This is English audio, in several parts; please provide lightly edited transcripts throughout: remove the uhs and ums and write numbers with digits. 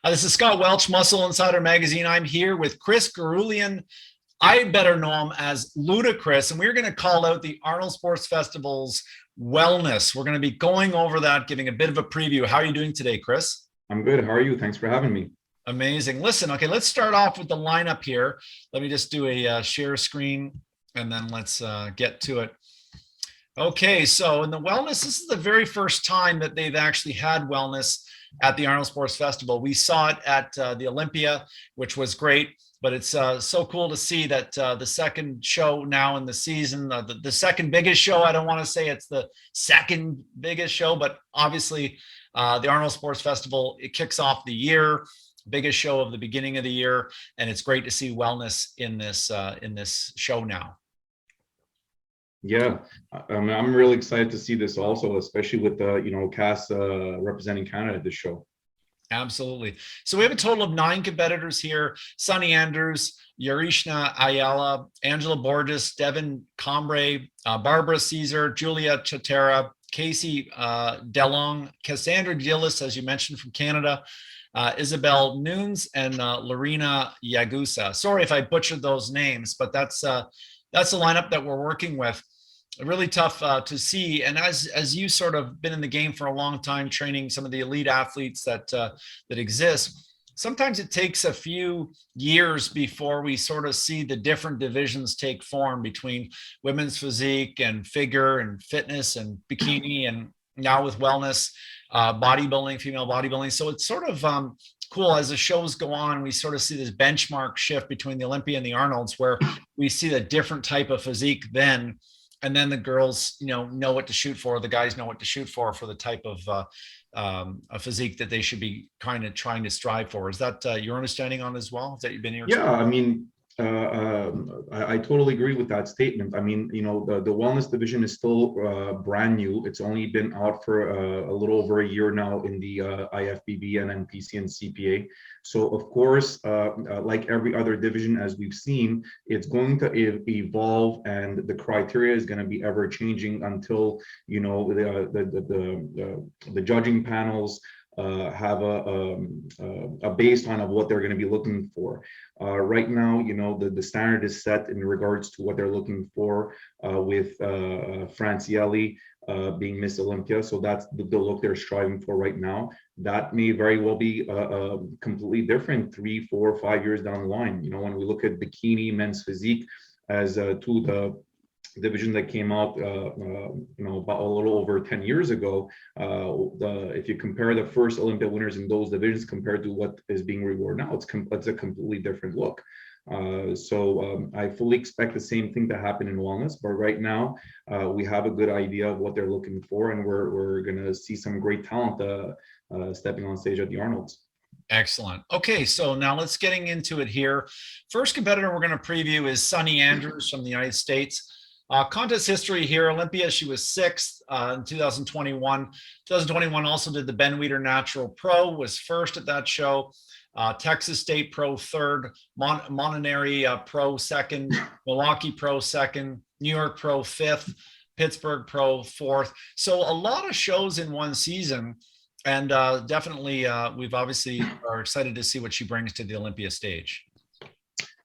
This is Scott Welch, Muscle Insider Magazine. I'm here with Chris Garulian. I better know him as Ludacris, and we're going to call out the Arnold Sports Festival's wellness. We're going to be going over that, giving a bit of a preview. How are you doing today, Chris? I'm good. How are you? Thanks for having me. Amazing. Listen, okay, let's start off with the lineup here. Let me just do a share screen, and then let's get to it. Okay, so in the wellness, this is the very first time that they've actually had wellness at the Arnold Sports Festival. We saw it at the Olympia, which was great, but it's so cool to see that the second show now in the season, the second biggest show, I don't want to say it's the second biggest show, but obviously the Arnold Sports Festival, it kicks off the year, biggest show of the beginning of the year, and it's great to see wellness in this show now. Yeah, I'm really excited to see this also, especially with Cass representing Canada at this show. Absolutely. So we have a total of 9 competitors here: Sunny Andrews, Yurishna Ayala, Angela Borges, Devon Combre, Barbara Caesar, Julia Chatara, Cassie Delong, Cassandra Gillis, as you mentioned, from Canada, Isabelle Nunes, and Lorena Ragusa. Sorry if I butchered those names, but that's the lineup that we're working with. Really tough to see. And as you sort of been in the game for a long time, training some of the elite athletes that exist, sometimes it takes a few years before we sort of see the different divisions take form between women's physique and figure and fitness and bikini, and now with wellness, bodybuilding, female bodybuilding. So it's sort of cool as the shows go on. We sort of see this benchmark shift between the Olympia and the Arnolds, where we see a different type of physique then. And then the girls, know what to shoot for. The guys know what to shoot for the type of a physique that they should be kind of trying to strive for. Is that your understanding on as well? Is that you've been here? Yeah, I mean, I totally agree with that statement. I mean, the wellness division is still brand new. It's only been out for a little over a year now in the IFBB and NPC and CPA. So of course, like every other division, as we've seen, it's going to evolve, and the criteria is going to be ever changing until the judging panels have a baseline of what they're going to be looking for. Right now, the standard is set in regards to what they're looking for with Francielli being Miss Olympia. So that's the look they're striving for right now. That may very well be completely different 3, 4, 5 years down the line. When we look at bikini men's physique as to the division that came out, about a little over 10 years ago. If you compare the first Olympia winners in those divisions compared to what is being rewarded now, it's a completely different look. So I fully expect the same thing to happen in wellness, but right now we have a good idea of what they're looking for, and we're going to see some great talent stepping on stage at the Arnolds. Excellent. Okay, so now let's getting into it here. First competitor we're going to preview is Sunny Andrews from the United States. Contest history here: Olympia, she was 6th in 2021. 2021 also did the Ben Weider Natural Pro, was first at that show. Texas State Pro 3rd, Montanari Pro 2nd, Milwaukee Pro 2nd, New York Pro 5th, Pittsburgh Pro 4th. So a lot of shows in one season, and definitely we've obviously are excited to see what she brings to the Olympia stage.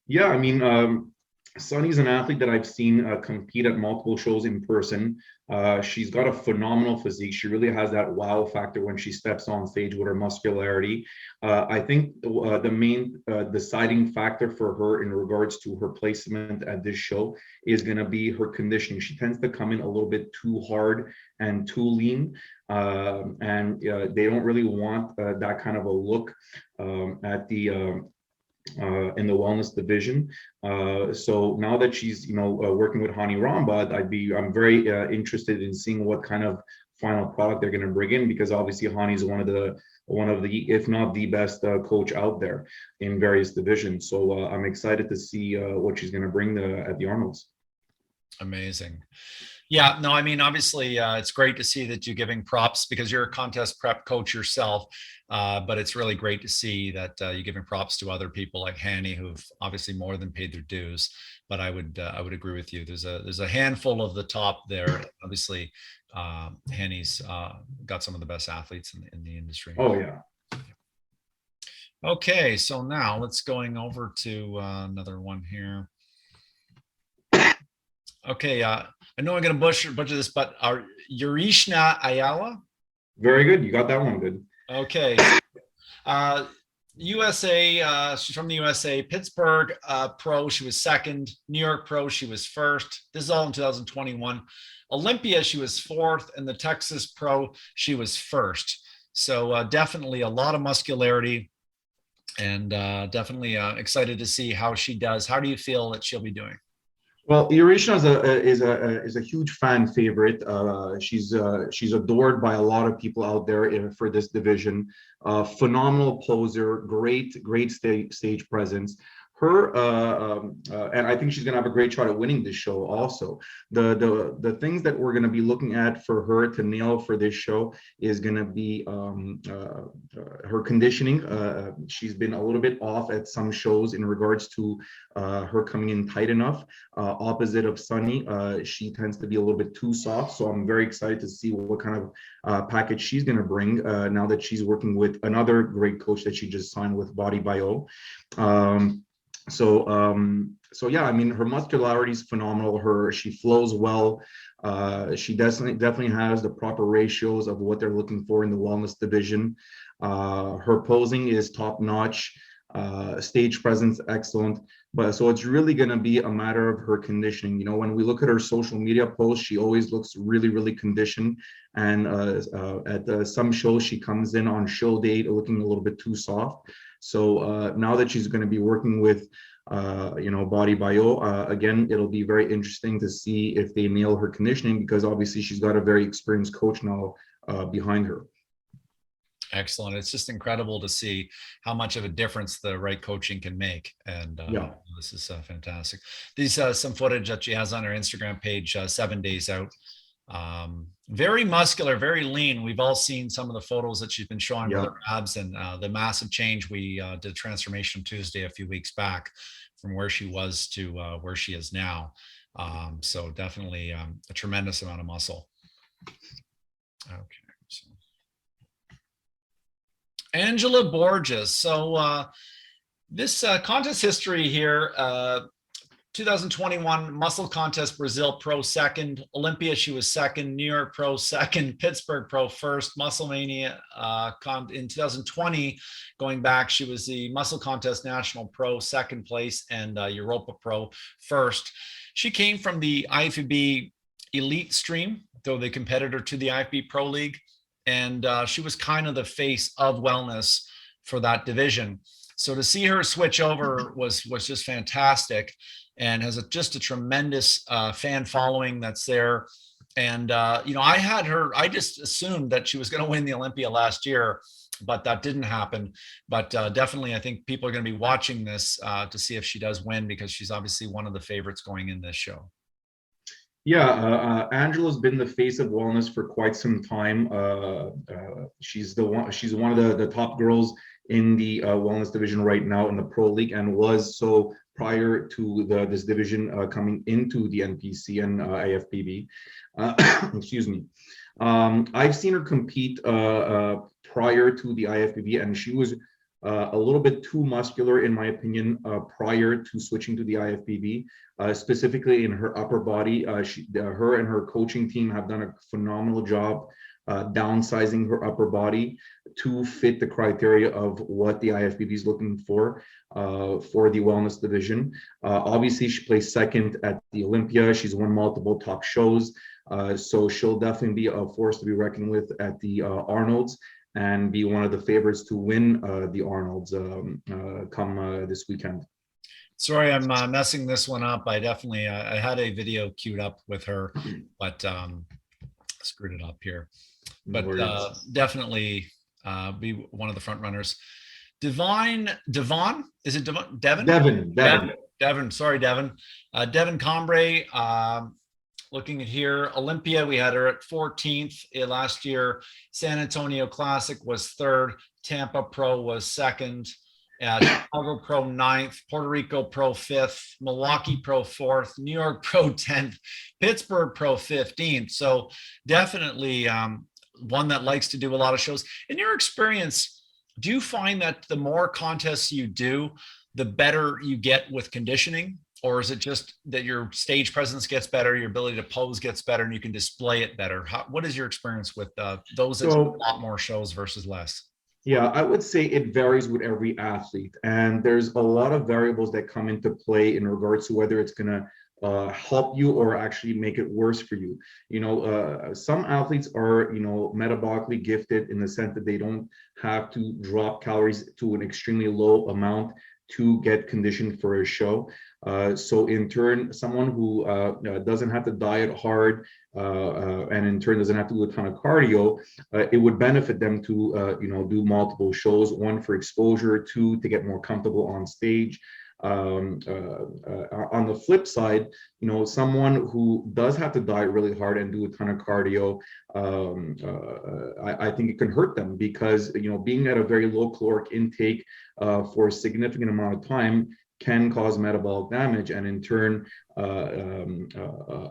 Yeah, I mean, Sunny's an athlete that I've seen compete at multiple shows in person. She's got a phenomenal physique. She really has that wow factor when she steps on stage with her muscularity. I think the main deciding factor for her in regards to her placement at this show is going to be her conditioning. She tends to come in a little bit too hard and too lean, and they don't really want that kind of a look at the in the wellness division. So now that she's working with Hani Rambad, I'm very interested in seeing what kind of final product they're going to bring in, because obviously Hani's one of the if not the best coach out there in various divisions. So I'm excited to see what she's going to bring at the Arnolds. Amazing. Yeah, no, I mean, obviously, it's great to see that you're giving props because you're a contest prep coach yourself. But it's really great to see that you're giving props to other people like Hani, who've obviously more than paid their dues. But I would agree with you. There's a handful of the top there. Obviously, Hani's got some of the best athletes in the industry. Oh yeah. Okay, so now let's going over to another one here. Okay, I know I'm going to butcher this, but Yurishna Ayala. Very good. You got that one good. Okay, uh, USA. She's from the USA. Pittsburgh Pro, she was second. New York Pro, she was first. This is all in 2021. Olympia, she was fourth, and the Texas Pro, she was first. So definitely a lot of muscularity, and definitely excited to see how she does. How do you feel that she'll be doing? Well, Yurishna is a huge fan favorite. She's adored by a lot of people out there for this division. Phenomenal poser, great stage presence. And I think she's going to have a great shot at winning this show. Also, the things that we're going to be looking at for her to nail for this show is going to be her conditioning. She's been a little bit off at some shows in regards to her coming in tight enough. Opposite of Sunny, she tends to be a little bit too soft. So I'm very excited to see what kind of package she's going to bring now that she's working with another great coach that she just signed with Body Bio. So yeah, I mean, her muscularity is phenomenal. She flows well. She definitely has the proper ratios of what they're looking for in the wellness division. Her posing is top notch. Stage presence excellent. But so it's really going to be a matter of her conditioning. You know, when we look at her social media posts, she always looks really conditioned. And at some shows, she comes in on show date looking a little bit too soft. So now that she's going to be working with, Body Bio, again, it'll be very interesting to see if they nail her conditioning, because obviously she's got a very experienced coach now behind her. Excellent. It's just incredible to see how much of a difference the right coaching can make. And Yeah. This is fantastic. These some footage that she has on her Instagram page, 7 days out. Very muscular, very lean. We've all seen some of the photos that she's been showing with her abs, and the massive change. We did Transformation Tuesday a few weeks back from where she was to where she is now. So definitely a tremendous amount of muscle. Okay. So. Angela Borges. So this contest history here, 2021 muscle contest, Brazil Pro second, Olympia she was second, New York Pro second, Pittsburgh Pro first, Muscle Mania in 2020, going back, she was the Muscle Contest National Pro second place, and Europa Pro first. She came from the IFBB Elite stream, though the competitor to the IFBB Pro League. And she was kind of the face of wellness for that division. So to see her switch over was just fantastic, and has just a tremendous fan following that's there. And I just assumed that she was going to win the Olympia last year, but that didn't happen. But definitely, I think people are going to be watching this to see if she does win, because she's obviously one of the favorites going in this show. Yeah, Angela's been the face of wellness for quite some time. She's one of the top girls in the wellness division right now in the Pro League, and was so prior to this division coming into the NPC and IFBB. Excuse me. I've seen her compete prior to the IFBB, and she was a little bit too muscular, in my opinion, prior to switching to the IFBB, specifically in her upper body. Her and her coaching team have done a phenomenal job downsizing her upper body to fit the criteria of what the IFBB is looking for the wellness division. Obviously, she placed second at the Olympia. She's won multiple top shows. So she'll definitely be a force to be reckoned with at the Arnolds, and be one of the favorites to win the Arnolds come this weekend. Sorry, I'm messing this one up. I definitely I had a video queued up with her, but screwed it up here. But definitely be one of the front runners. Devon, is it Devon? Devon. Sorry, Devon. Devon Combray. Looking at here, Olympia, we had her at 14th last year. San Antonio Classic was third. Tampa Pro was second. Chicago Pro 9th. Puerto Rico Pro 5th. Milwaukee Pro 4th. New York Pro 10th. Pittsburgh Pro 15th. So definitely one that likes to do a lot of shows. In your experience, Do you find that the more contests you do, the better you get with conditioning? Or is it just that your stage presence gets better, your ability to pose gets better, and you can display it better? What is your experience with those that do a lot more shows versus less? Yeah, I would say it varies with every athlete, and there's a lot of variables that come into play in regards to whether it's going to help you or actually make it worse for you. Some athletes are, metabolically gifted in the sense that they don't have to drop calories to an extremely low amount to get conditioned for a show. So in turn, someone who doesn't have to diet hard and in turn doesn't have to do a ton of cardio, it would benefit them to do multiple shows, one for exposure, two to get more comfortable on stage. On the flip side, someone who does have to diet really hard and do a ton of cardio, I think it can hurt them because being at a very low caloric intake for a significant amount of time can cause metabolic damage and in turn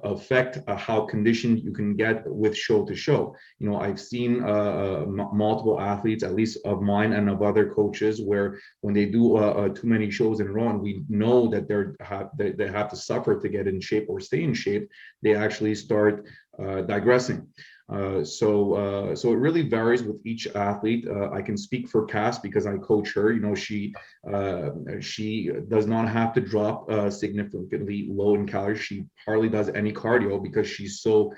affect how conditioned you can get with show to show. I've seen multiple athletes, at least of mine and of other coaches, where when they do too many shows in a row and we know that they have to suffer to get in shape or stay in shape, they actually start digressing. So it really varies with each athlete. I can speak for Cass because I coach her. She does not have to drop significantly low in calories. She hardly does any cardio because she's so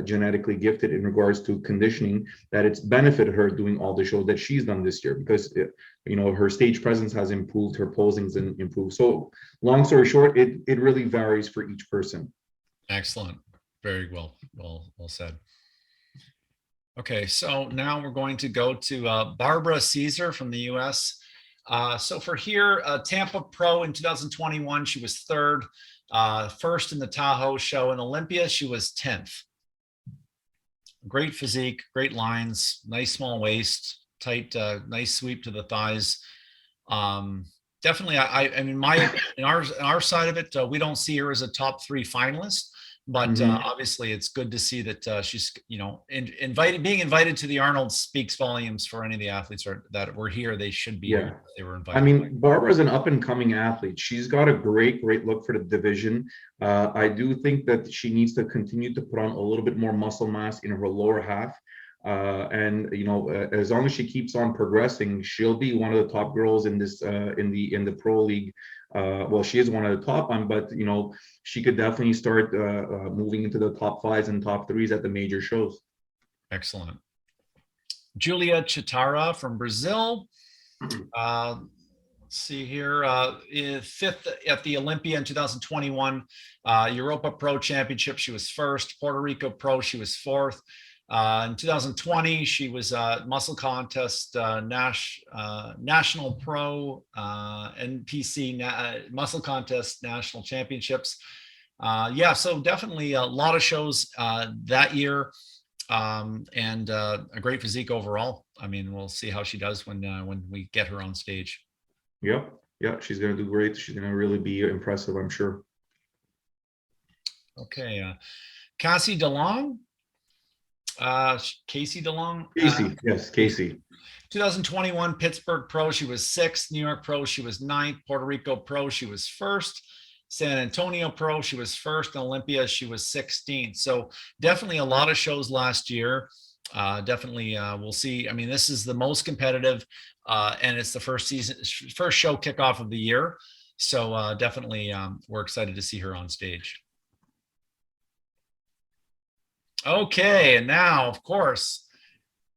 genetically gifted in regards to conditioning that it's benefited her doing all the shows that she's done this year because her stage presence has improved, her posing's improved. So long story short, it really varies for each person. Excellent. Very well said. Okay, so now we're going to go to Barbara Caesar from the US. So for here, Tampa Pro in 2021, she was third. First in the Tahoe show. In Olympia, she was 10th. Great physique, great lines, nice small waist, tight, nice sweep to the thighs. Definitely, I mean, in our side of it, we don't see her as a top 3 finalist. But obviously, it's good to see that she's, being invited to the Arnold speaks volumes for any of the athletes that were here. They should be here. They were invited. I mean, Barbara's an up and coming athlete. She's got a great look for the division. I do think that she needs to continue to put on a little bit more muscle mass in her lower half. And as long as she keeps on progressing, she'll be one of the top girls in this in the pro league. Well, she is one of the top one, but she could definitely start moving into the top 5s and top 3s at the major shows. Excellent. Julia Chatara from Brazil. Let's see here, 5th at the Olympia in 2021. Europa Pro Championship, she was 1st. Puerto Rico Pro, she was 4th. In 2020, she was muscle contest national pro NPC muscle contest national championships. So definitely a lot of shows that year, and a great physique overall. I mean, we'll see how she does when we get her on stage. Yeah, she's gonna do great. She's gonna really be impressive, I'm sure. Okay, Cassie Delong. Cassie Delong. Yes, Cassie. 2021 Pittsburgh Pro, she was 6th. New York Pro, she was 9th. Puerto Rico Pro, she was 1st. San Antonio Pro, she was 1st. And Olympia, she was 16th. So definitely a lot of shows last year. Definitely, we'll see. I mean, this is the most competitive, and it's the first show kickoff of the year. So definitely, we're excited to see her on stage. Okay, and now, of course,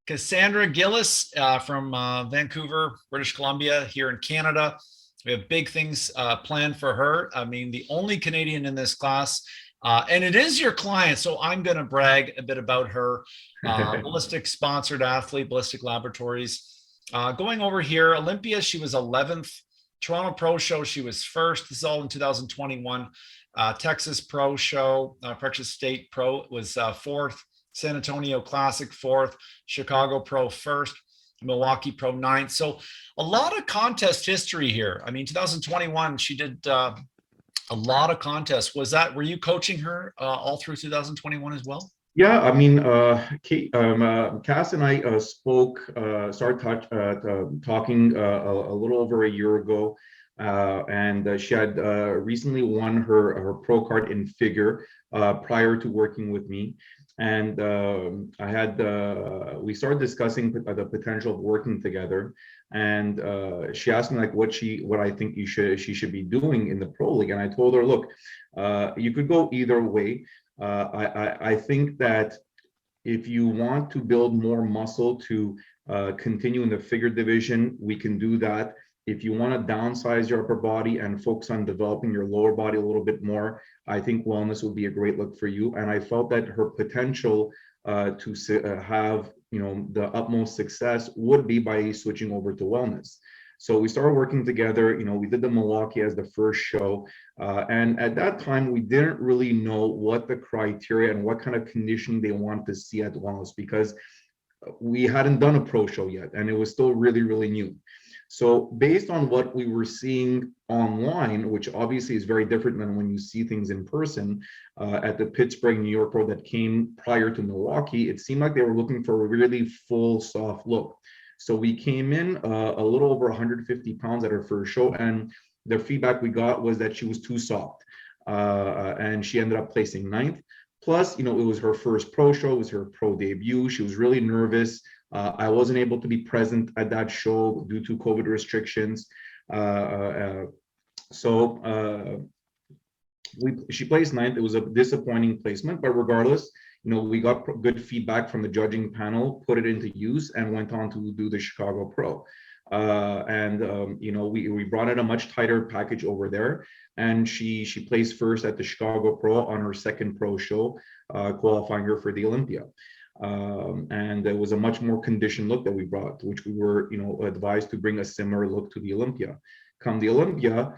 Cassandra Gillis from Vancouver, British Columbia, here in Canada. We have big things planned for her. I mean, the only Canadian in this class, and it is your client, so I'm going to brag a bit about her. Ballistic sponsored athlete, Ballistic Laboratories. Going over here, Olympia, she was 11th. Toronto Pro Show, she was 1st. This is all in 2021. Texas Pro Show, Texas State Pro was 4th. San Antonio Classic 4th. Chicago Pro 1st. Milwaukee Pro 9th. So a lot of contest history here. I mean, 2021, she did a lot of contests. Were you coaching her all through 2021 as well? Yeah, I mean, Cass and I talking a little over a year ago, and she had recently won her pro card in figure prior to working with me, and we started discussing the potential of working together, and she asked me like what I think she should be doing in the pro league, and I told her, look, you could go either way. I think that if you want to build more muscle to continue in the figure division, we can do that. If you want to downsize your upper body and focus on developing your lower body a little bit more, I think wellness would be a great look for you. And I felt that her potential to have the utmost success would be by switching over to wellness. So we started working together. We did the Milwaukee as the first show. And at that time, we didn't really know what the criteria and what kind of conditioning they wanted to see at wellness because we hadn't done a pro show yet. And it was still really, really new. So based on what we were seeing online, which obviously is very different than when you see things in person, at the Pittsburgh, New York Pro that came prior to Milwaukee, it seemed like they were looking for a really full, soft look. So we came in a little over 150 pounds at her first show, and the feedback we got was that she was too soft, and she ended up placing ninth. Plus, it was her first pro show, it was her pro debut. She was really nervous. I wasn't able to be present at that show due to COVID restrictions. She placed ninth. It was a disappointing placement, but regardless, we got good feedback from the judging panel, put it into use, and went on to do the Chicago Pro. We brought in a much tighter package over there, and she placed first at the Chicago Pro on her second pro show, qualifying her for the Olympia. And it was a much more conditioned look that we brought, which we were, advised to bring a similar look to the Olympia. Come the Olympia,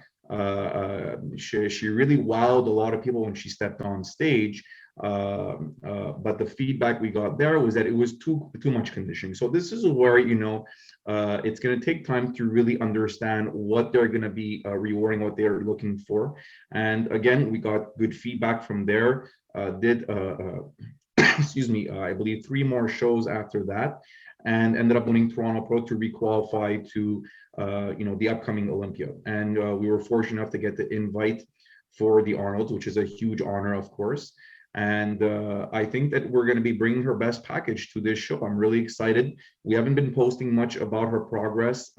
she really wowed a lot of people when she stepped on stage. But the feedback we got there was that it was too much conditioning. So this is where it's going to take time to really understand what they're going to be rewarding, what they're looking for. And again, we got good feedback from there. I believe 3 more shows after that, and ended up winning Toronto Pro to requalify to the upcoming Olympia. And we were fortunate enough to get the invite for the Arnold, which is a huge honor, of course. And I think that we're going to be bringing her best package to this show. I'm really excited. We haven't been posting much about her progress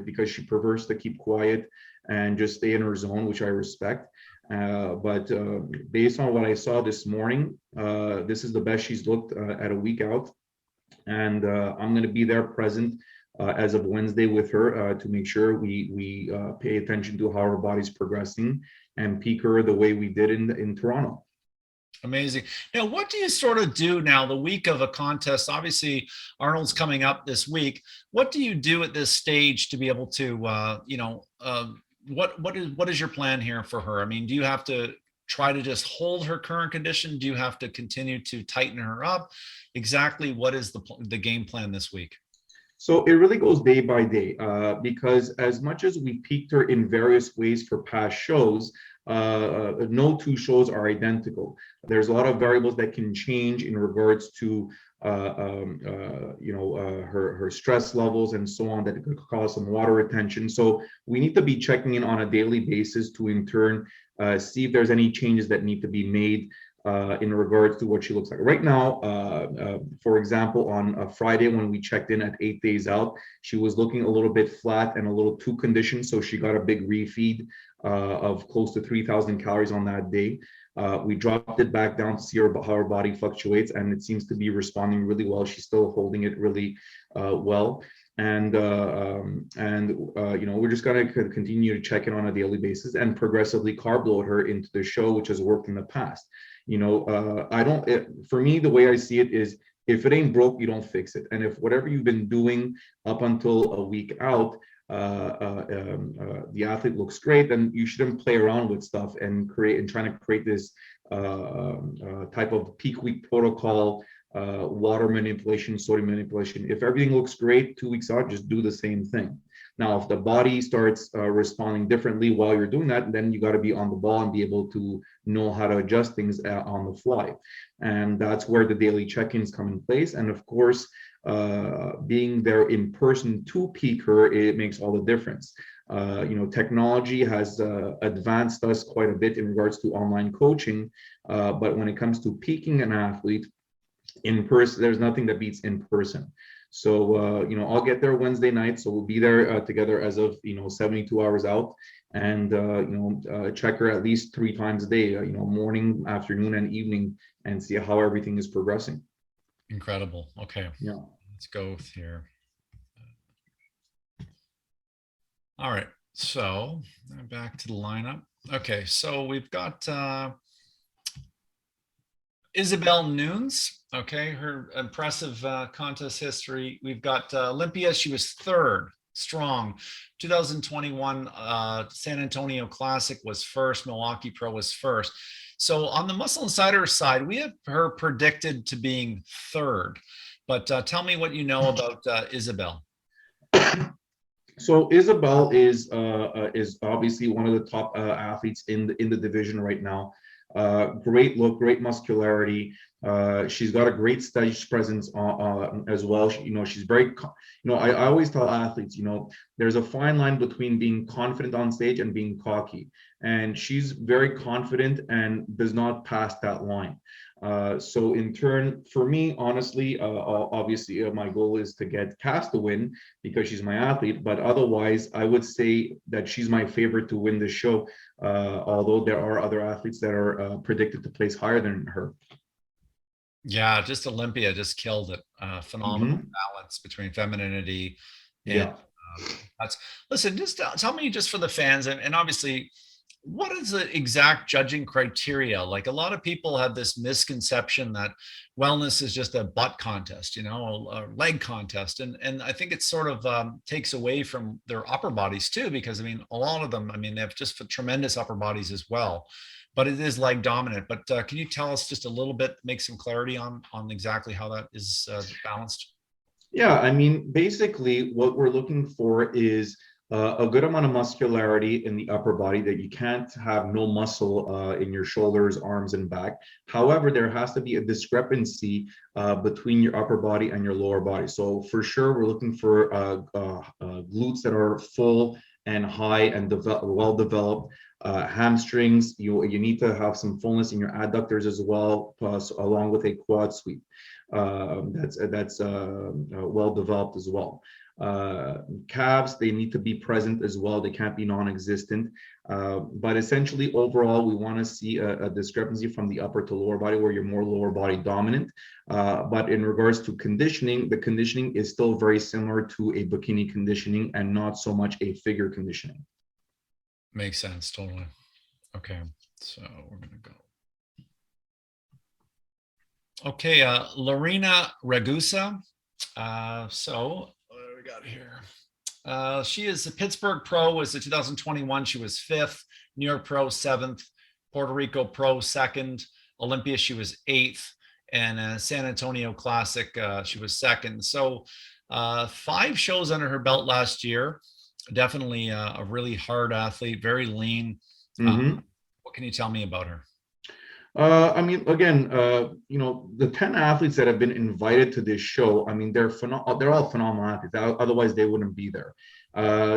because she prefers to keep quiet and just stay in her zone, which I respect. But based on what I saw this morning, this is the best she's looked at a week out. And I'm going to be there present as of Wednesday with her to make sure we pay attention to how her body's progressing and peak her the way we did in Toronto. Amazing. Now, what do you sort of do now the week of a contest? Obviously, Arnold's coming up this week. What do you do at this stage to be able to, what is your plan here for her? I mean, do you have to try to just hold her current condition? Do you have to continue to tighten her up? Exactly what is the game plan this week? So it really goes day by day because as much as we peaked her in various ways for past shows, no 2 shows are identical. There's a lot of variables that can change in regards to her stress levels and so on that could cause some water retention. So we need to be checking in on a daily basis to in turn see if there's any changes that need to be made in regards to what she looks like. Right now, for example, on a Friday when we checked in at 8 days out, she was looking a little bit flat and a little too conditioned. So she got a big refeed of close to 3,000 calories on that day. We dropped it back down to see how her body fluctuates, and it seems to be responding really well. She's still holding it really well. And we're just going to continue to check in on a daily basis and progressively carb load her into the show, which has worked in the past. For me, the way I see it is, if it ain't broke, you don't fix it. And if whatever you've been doing up until a week out, the athlete looks great, then you shouldn't play around with stuff and trying to create this type of peak week protocol water manipulation, sodium manipulation. If everything looks great 2 weeks out, just do the same thing. Now, if the body starts responding differently while you're doing that, then you got to be on the ball and be able to know how to adjust things on the fly. And that's where the daily check-ins come in place. And of course, being there in person to peak her, it makes all the difference. Technology has advanced us quite a bit in regards to online coaching, but when it comes to peaking an athlete in person, there's nothing that beats in person. So, I'll get there Wednesday night. So we'll be there together as of, 72 hours out, and, check her at least 3 times a day, morning, afternoon, and evening, and see how everything is progressing. Incredible. Okay. Yeah. Let's go here. All right. So back to the lineup. Okay. So we've got Isabelle Nunes. Okay. Her impressive contest history. We've got Olympia. She was third, strong. 2021 San Antonio Classic was first. Milwaukee Pro was first. So on the Muscle Insider side, we have her predicted to being third. But tell me what you know about Isabelle. So Isabelle is obviously one of the top athletes in the division right now. Great look, great muscularity. She's got a great stage presence as well. She's very, I always tell athletes, there's a fine line between being confident on stage and being cocky. And she's very confident and does not pass that line. So in turn, for me, honestly, obviously my goal is to get Cass to win because she's my athlete, but otherwise I would say that she's my favorite to win this show, although there are other athletes that are predicted to place higher than her. Yeah, just Olympia just killed it. Phenomenal balance between femininity and that's, listen, just tell me, just for the fans, and obviously, what is the exact judging criteria? Like, a lot of people have this misconception that wellness is just a butt contest, a leg contest. And I think it sort of takes away from their upper bodies too, because a lot of them, they have just tremendous upper bodies as well, but it is leg dominant. But can you tell us just a little bit, make some clarity on exactly how that is balanced? Yeah, basically what we're looking for is a good amount of muscularity in the upper body, that you can't have no muscle in your shoulders, arms, and back. However, there has to be a discrepancy between your upper body and your lower body. So for sure, we're looking for glutes that are full and high and well developed. Hamstrings, you need to have some fullness in your adductors as well, plus along with a quad sweep that's well developed as well. Calves, they need to be present as well. They can't be non-existent. But essentially, overall, we want to see a discrepancy from the upper to lower body, where you're more lower body dominant. But in regards to conditioning, the conditioning is still very similar to a bikini conditioning and not so much a figure conditioning. Makes sense, totally. Okay, so we're gonna go. Okay, Lorena Ragusa. So what do we got here? She is a Pittsburgh Pro, was the 2021. She was 5th, New York Pro 7th, Puerto Rico Pro 2nd, Olympia she was 8th, and San Antonio Classic she was 2nd. So 5 shows under her belt last year. Definitely a really hard athlete, very lean. What can you tell me about her? Again, the 10 athletes that have been invited to this show, they're all phenomenal athletes. Otherwise, they wouldn't be there.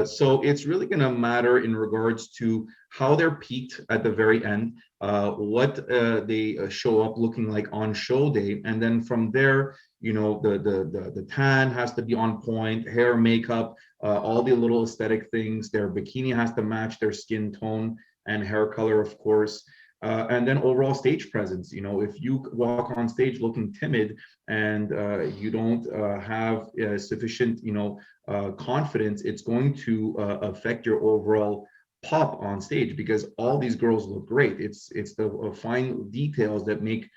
So it's really going to matter in regards to how they're peaked at the very end, what they show up looking like on show day, and then from there, the tan has to be on point, hair, makeup, all the little aesthetic things. Their bikini has to match their skin tone and hair color, of course. And then overall stage presence. If you walk on stage looking timid and you don't have sufficient, confidence, it's going to affect your overall pop on stage, because all these girls look great. It's the fine details that make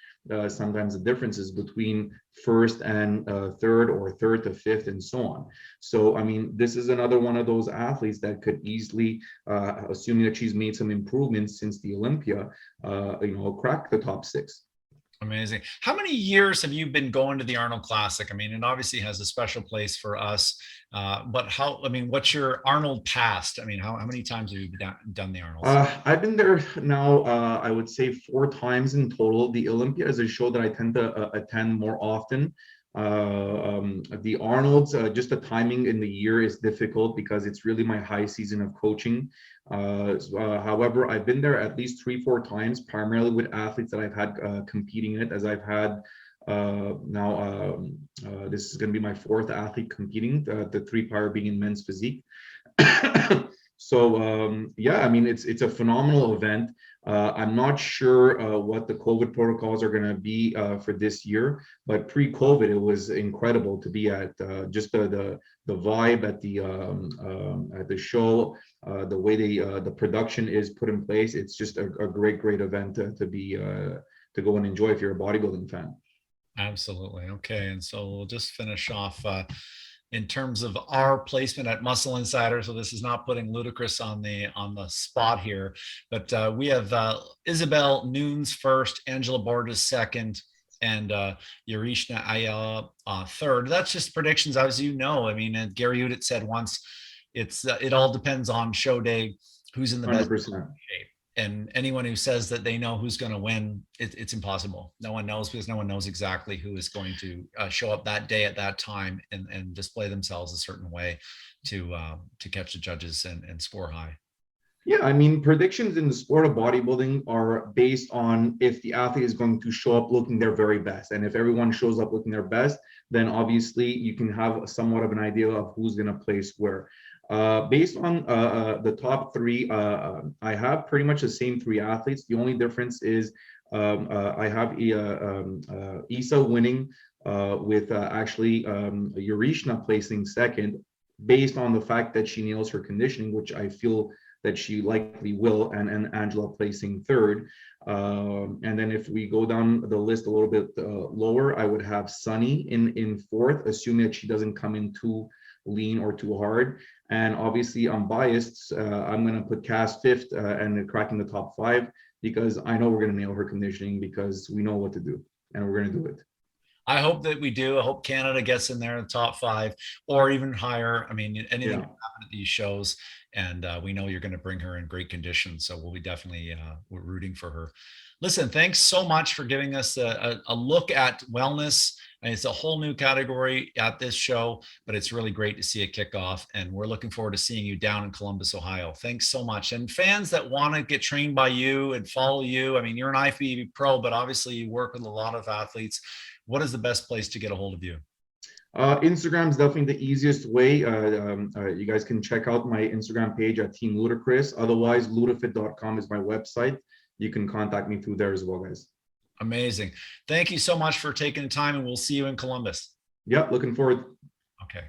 sometimes the differences between first and third, or third to 5th, and so on. So this is another one of those athletes that could easily, assuming that she's made some improvements since the Olympia, crack the top 6. Amazing. How many years have you been going to the Arnold Classic? I mean, it obviously has a special place for us, but what's your Arnold past? I mean, how many times have you done the Arnolds? I've been there now, I would say 4 times in total. The Olympia is a show that I tend to attend more often. The Arnold's, just the timing in the year is difficult because it's really my high season of coaching. However, I've been there at least 3, 4 times, primarily with athletes that I've had competing in it, as I've had this is going to be my 4th athlete competing, the 3 prior being in men's physique. So yeah, I mean, it's a phenomenal event. I'm not sure what the COVID protocols are going to be for this year, but pre-COVID, it was incredible to be at. Just the vibe at the show, the way the production is put in place. It's just a great event to go and enjoy if you're a bodybuilding fan. Absolutely. Okay. And so we'll just finish off in terms of our placement at Muscle Insider. So this is not putting Ludicrous on the spot here, but we have Isabelle Nunes first, Angela Borges second, and Yurishna Ayala third. That's just predictions, as you know. I mean, Gary Udit said once, it all depends on show day, who's in the 100%. best shape. And anyone who says that they know who's going to win, it's impossible. No one knows, because no one knows exactly who is going to show up that day at that time and display themselves a certain way to catch the judges and score high. Yeah, I mean, predictions in the sport of bodybuilding are based on if the athlete is going to show up looking their very best. And if everyone shows up looking their best, then obviously you can have somewhat of an idea of who's going to place where. Based on the top 3, I have pretty much the same 3 athletes. The only difference is I have Isa winning with actually Yurishna placing second, based on the fact that she nails her conditioning, which I feel that she likely will, and Angela placing third. And then if we go down the list a little bit lower, I would have Sunny in fourth, assuming that she doesn't come in too lean or too hard. And obviously I'm biased. I'm going to put Cass fifth and cracking the top 5, because I know we're going to nail her conditioning, because we know what to do and we're going to do it. I hope that we do. I hope Canada gets in there in the top 5 or even higher. I mean, anything can happen at these shows, and we know you're going to bring her in great condition. So we'll be definitely we're rooting for her. Listen, thanks so much for giving us a look at wellness. And it's a whole new category at this show, but it's really great to see it kick off. And we're looking forward to seeing you down in Columbus, Ohio. Thanks so much. And fans that want to get trained by you and follow you, I mean, you're an IFBB pro, but obviously you work with a lot of athletes. What is the best place to get a hold of you? Instagram is definitely the easiest way. You guys can check out my Instagram page at Team Ludicrous. Otherwise, ludafit.com is my website. You can contact me through there as well, guys. Amazing. Thank you so much for taking the time, and we'll see you in Columbus. Yep, looking forward. Okay.